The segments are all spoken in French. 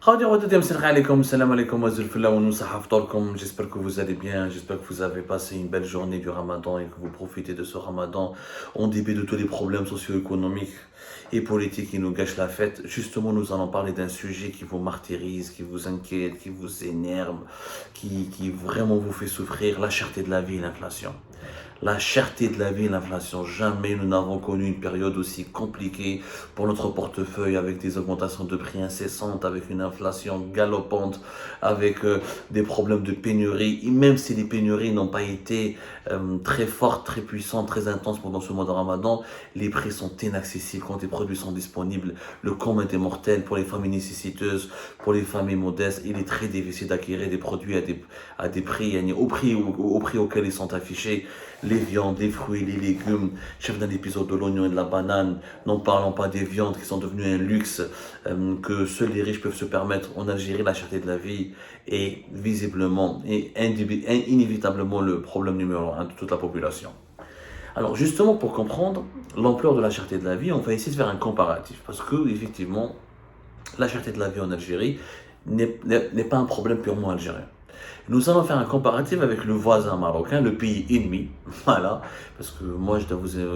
Salam alaikum wa zulfillah wa nusaha ftorkum. J'espère que vous allez bien, j'espère que vous avez passé une belle journée du ramadan et que vous profitez de ce ramadan en dépit de tous les problèmes socio-économiques et politiques qui nous gâchent la fête. Justement, nous allons parler d'un sujet qui vous martyrise, qui vous inquiète, qui vous énerve, qui vraiment vous fait souffrir, la cherté de la vie et l'inflation. La cherté de la vie et l'inflation. Jamais nous n'avons connu une période aussi compliquée pour notre portefeuille, avec des augmentations de prix incessantes, avec une inflation galopante, avec des problèmes de pénurie. Et même si les pénuries n'ont pas été très fortes, très puissantes, très intenses pendant ce mois de Ramadan, les prix sont inaccessibles quand les produits sont disponibles. Le commun est mortel pour les familles nécessiteuses, pour les familles modestes. Il est très difficile d'acquérir des produits à des prix, au prix auquel ils sont affichés. Les viandes, les fruits, les légumes, chef d'un épisode de l'oignon et de la banane, n'en parlons pas des viandes qui sont devenues un luxe que seuls les riches peuvent se permettre. En Algérie, la cherté de la vie est visiblement et inévitablement le problème numéro un de toute la population. Alors justement, pour comprendre l'ampleur de la cherté de la vie, on va essayer de faire un comparatif, parce que effectivement, la cherté de la vie en Algérie n'est pas un problème purement algérien. Nous allons faire un comparatif avec le voisin marocain, le pays ennemi. Voilà, parce que moi,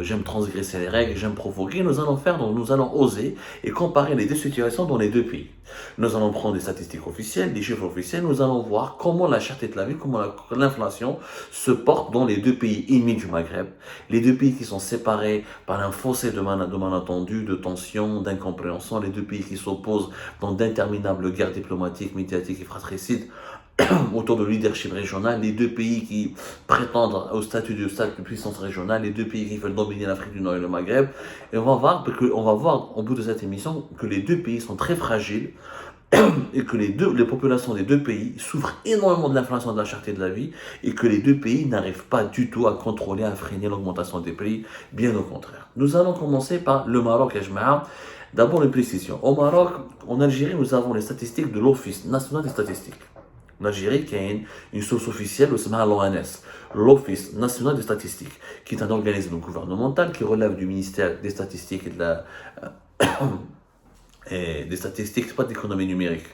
j'aime transgresser les règles, j'aime provoquer. Nous allons oser et comparer les deux situations dans les deux pays. Nous allons prendre des statistiques officielles, des chiffres officiels. Nous allons voir comment la cherté de la vie, comment l'inflation se porte dans les deux pays ennemis du Maghreb. Les deux pays qui sont séparés par un fossé de malentendus, de tensions, d'incompréhension. Les deux pays qui s'opposent dans d'interminables guerres diplomatiques, médiatiques et fratricides autour de leadership régional, les deux pays qui prétendent au statut de puissance régionale, les deux pays qui veulent dominer l'Afrique du Nord et le Maghreb. Et on va voir au bout de cette émission que les deux pays sont très fragiles et que les populations des deux pays souffrent énormément de l'inflation et de la cherté de la vie et que les deux pays n'arrivent pas du tout à contrôler, à freiner l'augmentation des prix, bien au contraire. Nous allons commencer par le Maroc et Jema'a. D'abord une précision. Au Maroc, en Algérie, nous avons les statistiques de l'Office national des statistiques. En Algérie, il y a une source officielle, l'ONS, l'Office national des statistiques, qui est un organisme gouvernemental qui relève du ministère des statistiques des statistiques, pas d'économie numérique,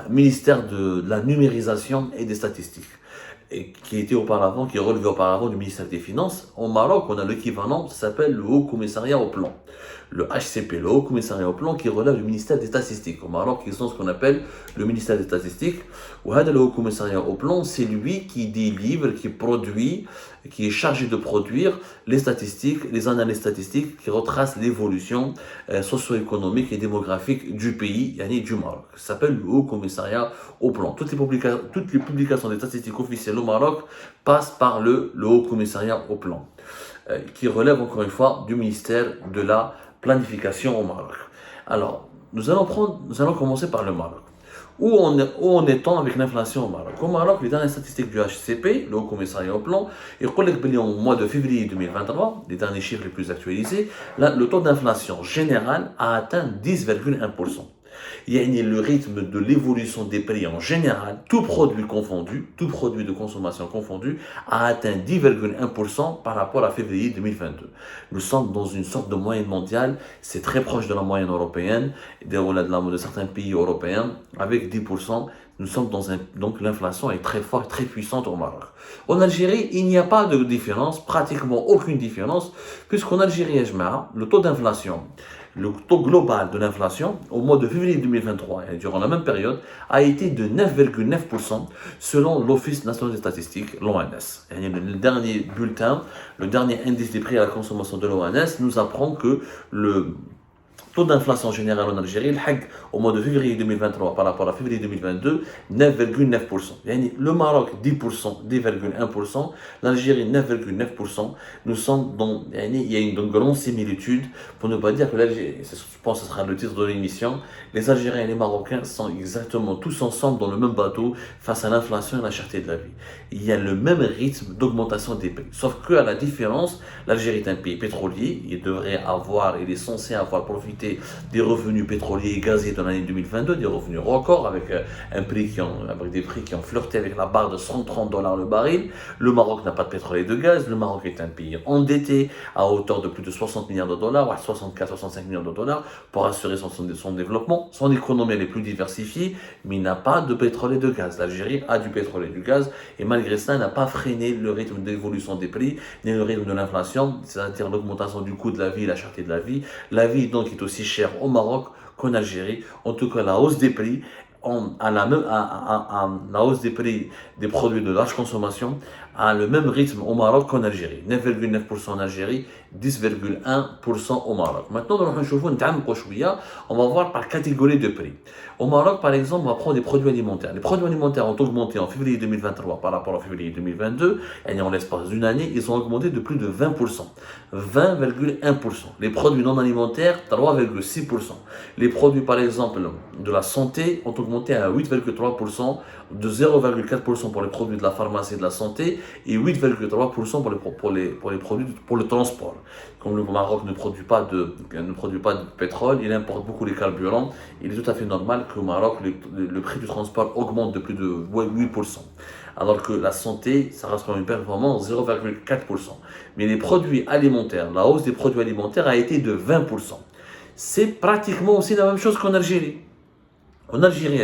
ministère de la numérisation et des statistiques, et qui relevait auparavant du ministère des Finances. Au Maroc, on a l'équivalent, ça s'appelle le Haut Commissariat au Plan. Le HCP, le Haut Commissariat au Plan, qui relève du ministère des Statistiques. Au Maroc, ils ont ce qu'on appelle le ministère des Statistiques. Le Haut Commissariat au Plan, c'est lui qui délivre, qui produit, qui est chargé de produire les statistiques, les analyses statistiques qui retracent l'évolution socio-économique et démographique du pays, du Maroc. Ça s'appelle le Haut Commissariat au Plan. Toutes les publications des statistiques officielles au Maroc passent par le Haut Commissariat au Plan, qui relève encore une fois du ministère de la planification au Maroc. Alors, nous allons commencer par le Maroc. Où en est-on avec l'inflation au Maroc? Au Maroc, les dernières statistiques du HCP, le Haut Commissariat au Plan, et au mois de février 2023, les derniers chiffres les plus actualisés, là, le taux d'inflation général a atteint 10,1%. Il y a le rythme de l'évolution des prix en général, tout produit de consommation confondu, a atteint 10,1% par rapport à février 2022. Nous sommes dans une sorte de moyenne mondiale, c'est très proche de la moyenne européenne, de certains pays européens, avec 10%. Nous sommes donc l'inflation est très forte, très puissante au Maroc. En Algérie, il n'y a pas de différence, pratiquement aucune différence, puisqu'en Algérie et Jema'a, le taux d'inflation, le taux global de l'inflation au mois de février 2023, et durant la même période, a été de 9,9% selon l'Office national des statistiques, l'ONS. Le dernier bulletin, le dernier indice des prix à la consommation de l'ONS nous apprend que le taux d'inflation générale en Algérie, au mois de février 2023 par rapport à février 2022, 9,9%. Le Maroc, 10%, 10,1%. L'Algérie, 9,9%. Nous sommes il y a une grande similitude, pour ne pas dire que l'Algérie, je pense que ce sera le titre de l'émission, les Algériens et les Marocains sont exactement tous ensemble dans le même bateau face à l'inflation et la cherté de la vie. Il y a le même rythme d'augmentation des prix. Sauf qu'à la différence, l'Algérie est un pays pétrolier, il est censé avoir profité profiter des revenus pétroliers et gaziers de l'année 2022, des revenus records avec avec des prix qui ont flirté avec la barre de 130 dollars le baril. Le Maroc n'a pas de pétrole et de gaz. Le Maroc est un pays endetté à hauteur de plus de 60 milliards de dollars, 64-65 milliards de dollars pour assurer son développement. Son économie elle est plus diversifiée, mais il n'a pas de pétrole et de gaz. L'Algérie a du pétrole et du gaz et malgré cela, n'a pas freiné le rythme d'évolution des prix, ni le rythme de l'inflation, c'est-à-dire l'augmentation du coût de la vie, la cherté de la vie. La vie donc est aussi chère au Maroc qu'en Algérie. En tout cas, la hausse des prix, la hausse des prix des produits de large consommation a le même rythme au Maroc qu'en Algérie. 9,9% en Algérie, 10,1% au Maroc. Maintenant, on va voir par catégorie de prix. Au Maroc, par exemple, on va prendre des produits alimentaires. Les produits alimentaires ont augmenté en février 2023 par rapport à février 2022. Et en l'espace d'une année, ils ont augmenté de plus de 20%. 20,1%. Les produits non alimentaires, 3,6%. Les produits, par exemple, de la santé ont augmenté à 8,3%, de 0,4% pour les produits de la pharmacie et de la santé, et 8,3% pour les produits pour le transport. Comme le Maroc ne produit pas de pétrole, il importe beaucoup les carburants, il est tout à fait normal qu'au Maroc, le prix du transport augmente de plus de 8%. Alors que la santé, ça reste quand même une performance 0,4%. Mais les produits alimentaires, la hausse des produits alimentaires a été de 20%. C'est pratiquement aussi la même chose qu'en Algérie. En Algérie,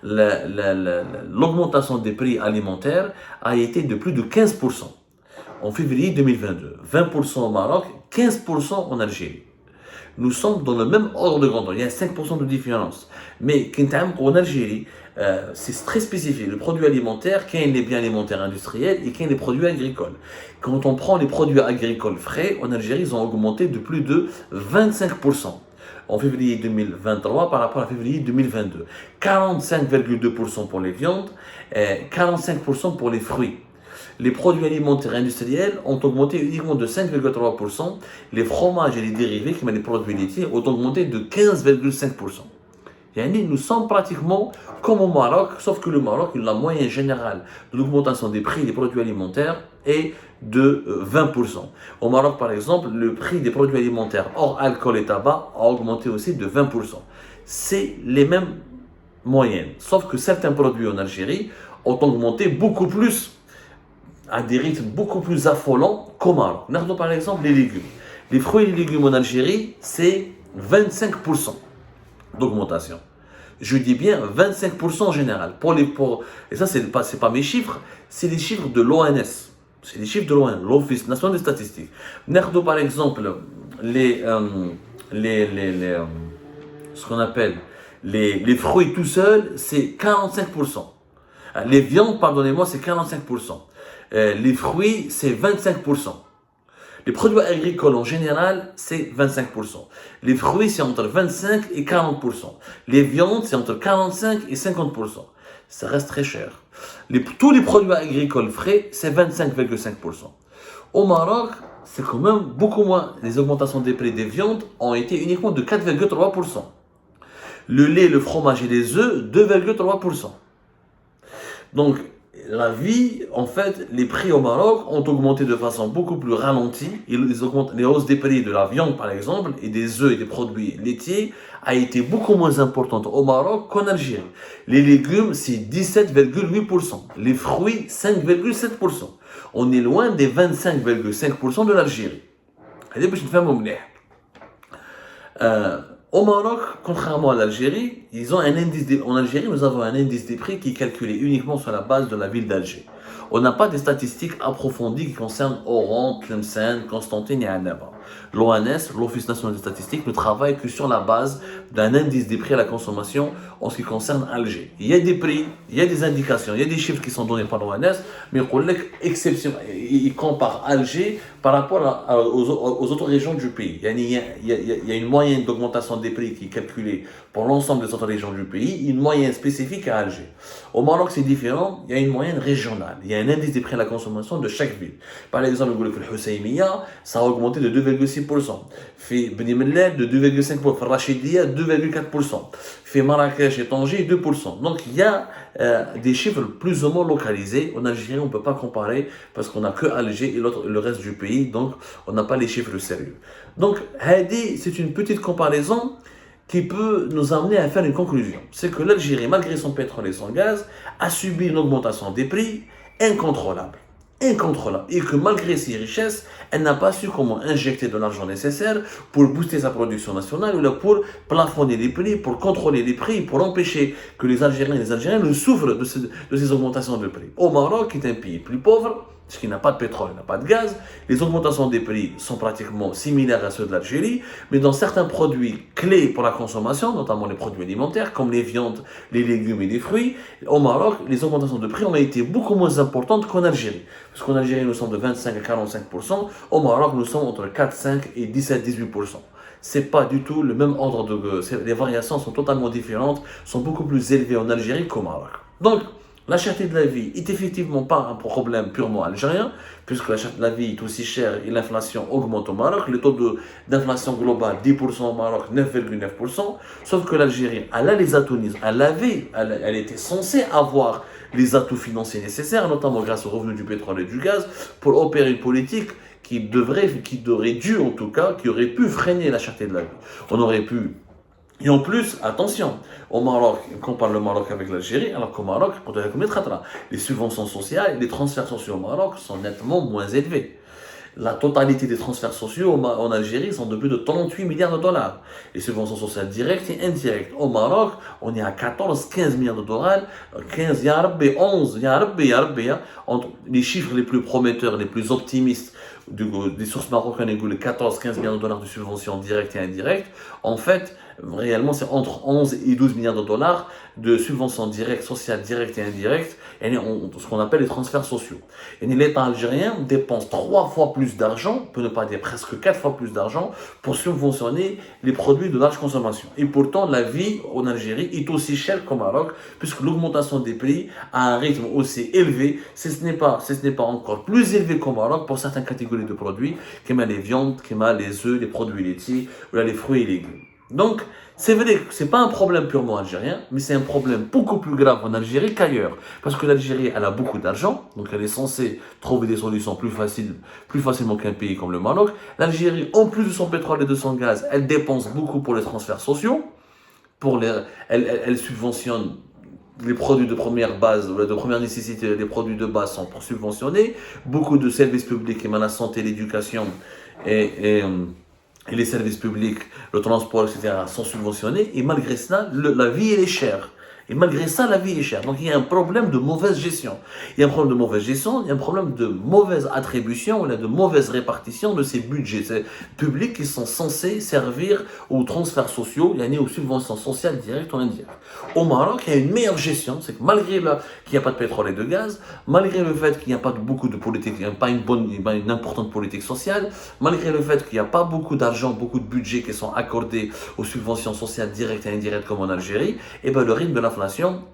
l'augmentation des prix alimentaires a été de plus de 15% en février 2022. 20% au Maroc, 15% en Algérie. Nous sommes dans le même ordre de grandeur. Il y a 5% de différence. Mais en Algérie, c'est très spécifique. Le produit alimentaire, qu'il y ait les biens alimentaires industriels et qu'il y ait les produits agricoles. Quand on prend les produits agricoles frais, en Algérie, ils ont augmenté de plus de 25%. En février 2023 par rapport à février 2022. 45,2% pour les viandes, 45% pour les fruits. Les produits alimentaires industriels ont augmenté uniquement de 5,3%. Les fromages et les dérivés, comme les produits laitiers, ont augmenté de 15,5%. Nous sommes pratiquement comme au Maroc, sauf que le Maroc, la moyenne générale de l'augmentation des prix des produits alimentaires est de 20%. Au Maroc, par exemple, le prix des produits alimentaires hors alcool et tabac a augmenté aussi de 20%. C'est les mêmes moyennes, sauf que certains produits en Algérie ont augmenté beaucoup plus, à des rythmes beaucoup plus affolants qu'au Maroc. Regardons par exemple les légumes. Les fruits et les légumes en Algérie, c'est 25% d'augmentation. Je dis bien 25% en général. Et ça, c'est pas mes chiffres, c'est les chiffres de l'ONS. C'est les chiffres de l'ONS, l'Office national des statistiques. Regardons par exemple ce qu'on appelle les fruits tout seuls, c'est 45%. Les viandes, pardonnez-moi, c'est 45%. Les fruits, c'est 25%. Les produits agricoles en général, c'est 25%. Les fruits, c'est entre 25 et 40%. Les viandes, c'est entre 45 et 50%. Ça reste très cher. Tous les produits agricoles frais, c'est 25,5%. Au Maroc, c'est quand même beaucoup moins. Les augmentations des prix des viandes ont été uniquement de 4,3%. Le lait, le fromage et les œufs, 2,3%. Donc, la vie, en fait, les prix au Maroc ont augmenté de façon beaucoup plus ralentie. Les hausses des prix de la viande, par exemple, et des œufs et des produits laitiers a été beaucoup moins importante au Maroc qu'en Algérie. Les légumes, c'est 17,8%. Les fruits, 5,7%. On est loin des 25,5% de l'Algérie. Au Maroc, contrairement à l'Algérie, en Algérie, nous avons un indice des prix qui est calculé uniquement sur la base de la ville d'Alger. On n'a pas des statistiques approfondies qui concernent Oran, Tlemcen, Constantine et Annaba. L'ONS, l'Office national des statistiques, ne travaille que sur la base d'un indice des prix à la consommation en ce qui concerne Alger. Il y a des prix, il y a des indications, il y a des chiffres qui sont donnés par l'ONS, mais il compare Alger par rapport aux autres régions du pays. Il y a une moyenne d'augmentation des prix qui est calculée pour l'ensemble des autres régions du pays, une moyenne spécifique à Alger. Au Maroc, c'est différent, il y a une moyenne régionale. Il y a un indice des prix à la consommation de chaque ville. Par exemple, le Husseymia, ça a augmenté de 2,8%. 2,6%. في بني ملال de 2,5%. في الرشيدية 2,4%. في Marrakech et Tanger 2%. Donc il y a des chiffres plus ou moins localisés. En Algérie, on ne peut pas comparer parce qu'on n'a que Alger et le reste du pays, donc on n'a pas les chiffres sérieux. Donc, Hadi, c'est une petite comparaison qui peut nous amener à faire une conclusion. C'est que l'Algérie, malgré son pétrole et son gaz, a subi une augmentation des prix incontrôlable. Et que malgré ses richesses, elle n'a pas su comment injecter de l'argent nécessaire pour booster sa production nationale ou là pour plafonner les prix, pour contrôler les prix, pour empêcher que les Algériens ne souffrent de ces augmentations de prix. Au Maroc, qui est un pays plus pauvre, parce qu'il n'a pas de pétrole, il n'a pas de gaz, les augmentations des prix sont pratiquement similaires à ceux de l'Algérie, mais dans certains produits clés pour la consommation, notamment les produits alimentaires, comme les viandes, les légumes et les fruits, au Maroc, les augmentations de prix ont été beaucoup moins importantes qu'en Algérie. Parce qu'en Algérie, nous sommes de 25 à 45%, au Maroc, nous sommes entre 4, 5 et 17-18%. C'est pas du tout le même ordre de... Les variations sont totalement différentes, sont beaucoup plus élevées en Algérie qu'au Maroc. Donc, la cherté de la vie est effectivement pas un problème purement algérien, puisque la cherté de la vie est aussi chère et l'inflation augmente au Maroc. Le taux d'inflation globale, 10% au Maroc, 9,9%. Sauf que l'Algérie, elle a les atouts, elle était censée avoir les atouts financiers nécessaires, notamment grâce aux revenus du pétrole et du gaz, pour opérer une politique qui aurait dû en tout cas, qui aurait pu freiner la cherté de la vie. On aurait pu. Et en plus, attention, au Maroc, on compare le Maroc avec l'Algérie, alors qu'au Maroc, les subventions sociales et les transferts sociaux au Maroc sont nettement moins élevés. La totalité des transferts sociaux en Algérie sont de plus de 38 milliards de dollars. Les subventions sociales directes et indirectes. Au Maroc, on est à 14-15 milliards de dollars, 15, yarabbi, 11, yarabbi, entre les chiffres les plus prometteurs, les plus optimistes des sources marocaines et les 14-15 milliards de dollars de subventions directes et indirectes. En fait, réellement, c'est entre 11 et 12 milliards de dollars de subventions directes, sociales, directes et indirectes, et ce qu'on appelle les transferts sociaux. Et l'État algérien dépense 3 fois plus d'argent, pour ne pas dire presque 4 fois plus d'argent, pour subventionner les produits de large consommation. Et pourtant, la vie en Algérie est aussi chère qu'au Maroc, puisque l'augmentation des prix a un rythme aussi élevé, si ce n'est pas encore plus élevé qu'au Maroc pour certaines catégories de produits, comme les viandes, comme les œufs, les produits laitiers, ou les fruits et légumes. Donc, c'est vrai que ce n'est pas un problème purement algérien, mais c'est un problème beaucoup plus grave en Algérie qu'ailleurs. Parce que l'Algérie, elle a beaucoup d'argent, donc elle est censée trouver des solutions plus facilement qu'un pays comme le Maroc. L'Algérie, en plus de son pétrole et de son gaz, elle dépense beaucoup pour les transferts sociaux, elle subventionne les produits de première base, de première nécessité, les produits de base sont subventionnés, beaucoup de services publics, comme la santé, l'éducation et les services publics, le transport, etc., sont subventionnés, et malgré cela, la vie, elle est chère. Et malgré ça, la vie est chère. Donc il y a un problème de mauvaise gestion. Il y a un problème de mauvaise gestion, il y a un problème de mauvaise attribution, de mauvaise répartition de ces budgets publics qui sont censés servir aux transferts sociaux, aux subventions sociales directes ou indirectes. Au Maroc, il y a une meilleure gestion, c'est que malgré qu'il n'y a pas de pétrole et de gaz, malgré le fait qu'il n'y a pas beaucoup de politique, il n'y a pas une importante politique sociale, malgré le fait qu'il n'y a pas beaucoup d'argent, beaucoup de budgets qui sont accordés aux subventions sociales directes et indirectes comme en Algérie, et le rythme de l'inflation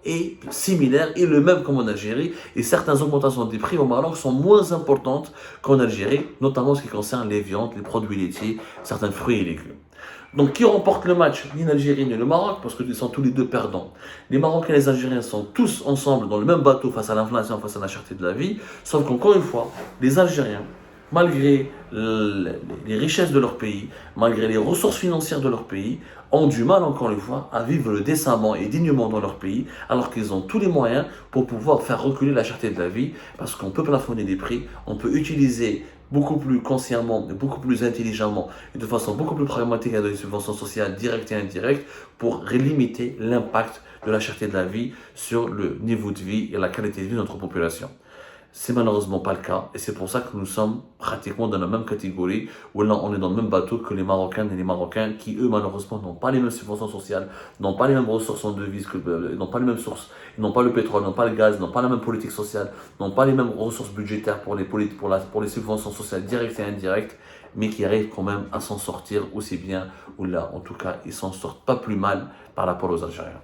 est similaire et le même comme en Algérie, et certaines augmentations des prix au Maroc sont moins importantes qu'en Algérie, notamment en ce qui concerne les viandes, les produits laitiers, certains fruits et légumes. Donc qui remporte le match? Ni l'Algérie ni le Maroc, parce qu'ils sont tous les deux perdants. Les Marocains et les Algériens sont tous ensemble dans le même bateau face à l'inflation, face à la cherté de la vie, sauf qu'encore une fois, les Algériens, malgré les richesses de leur pays, malgré les ressources financières de leur pays, ont du mal, encore une fois, à vivre décemment et dignement dans leur pays, alors qu'ils ont tous les moyens pour pouvoir faire reculer la cherté de la vie, parce qu'on peut plafonner les prix, on peut utiliser beaucoup plus consciemment, et beaucoup plus intelligemment, et de façon beaucoup plus pragmatique des subventions sociales directes et indirectes, pour limiter l'impact de la cherté de la vie sur le niveau de vie et la qualité de vie de notre population. C'est malheureusement pas le cas, et c'est pour ça que nous sommes pratiquement dans la même catégorie, où là on est dans le même bateau que les Marocains et les Marocains qui eux malheureusement n'ont pas les mêmes subventions sociales, n'ont pas les mêmes ressources en devises, n'ont pas les mêmes sources, n'ont pas le pétrole, n'ont pas le gaz, n'ont pas la même politique sociale, n'ont pas les mêmes ressources budgétaires pour les subventions sociales directes et indirectes, mais qui arrivent quand même à s'en sortir aussi bien, ou là en tout cas ils s'en sortent pas plus mal par rapport aux Algériens.